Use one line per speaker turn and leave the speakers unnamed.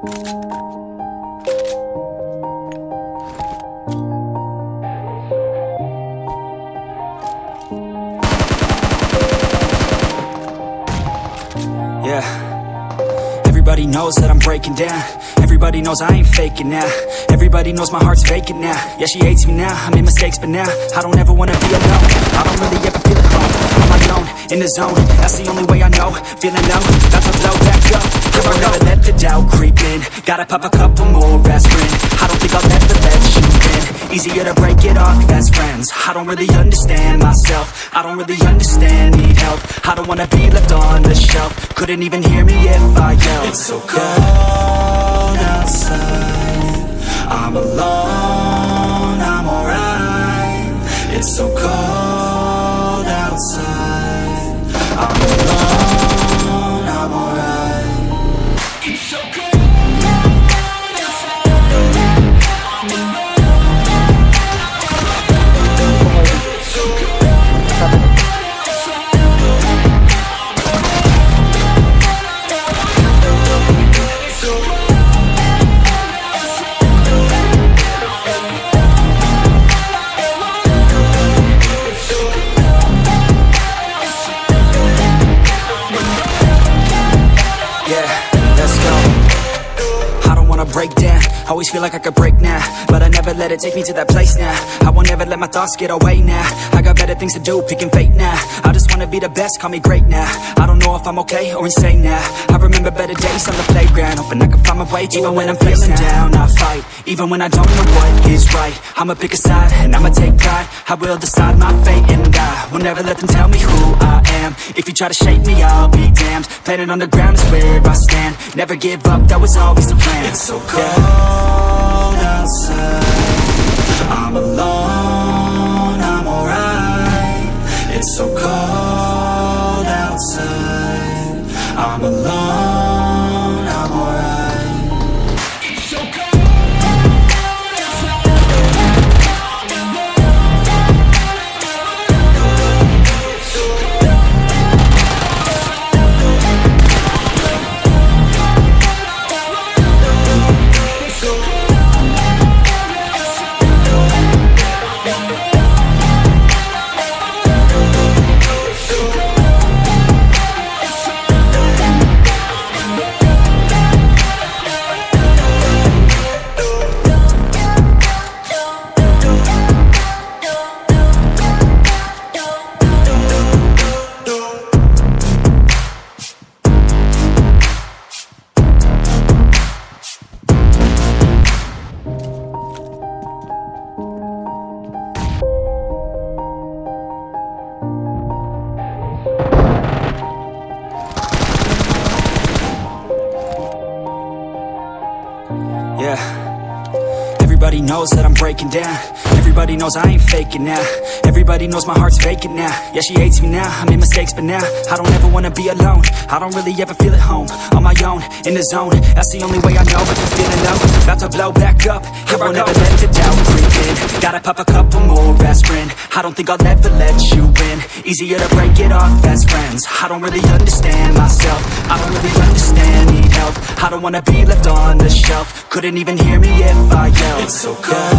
Yeah. Everybody knows that I'm breaking down. Everybody knows I ain't faking now. Everybody knows my heart's vacant now. Yeah, she hates me now, I made mistakes, but now I don't ever wanna be alone. I don't really ever feel at home. On my own, in the zone, that's the only way I know. Feeling low, about to blow back up. Here I go, let the doubt creep in. Gotta pop a couple more aspirin. I don't think I'll ever let you in. Easier to break it off best friends. I don't really understand myself. I don't really understand, need help. I don't wanna be left on the shelf. Couldn't even hear me if I yelled. It's so cold outside, I'm alone, I'm alright. It's so cold outside, I'm alone, I'm alright. It's so cold. Break down, always feel like I could break now, but I never let it take me to that place now. I won't ever let my thoughts get away now. I got better things to do, picking fate now. I just wanna be the best, call me great now. I don't know if I'm okay or insane now. I remember better days on the playground, hoping I can find my way even when I'm feeling down. I fight, even when I don't know what is right. I'ma pick a side and I'ma take pride. I will decide my fate and I will never let them tell me who I am. If you try to shake me, I'll be damned. Planet on the ground is where I stand. Never give up, that was always the plan. It's so cold outside, I'm alone, I'm alright. It's so cold outside, I'm alone, I'm alright. It's so cold outside, I'm Yeah. Everybody knows that I'm breaking down. Everybody knows I ain't faking now. Everybody knows my heart's vacant now. Yeah, she hates me now, I made mistakes, but now I don't ever wanna be alone. I don't really ever feel at home. On my own, in the zone, that's the only way I know. Feeling low, about to blow back up. Here I never let the doubt creep in. Gotta pop a couple more aspirin. I don't think I'll ever let you in. Easier to break it off best friends. I don't really understand myself. I don't really understand, need help. I don't wanna be left on the shelf. Couldn't even hear me if I yelled. It's so cold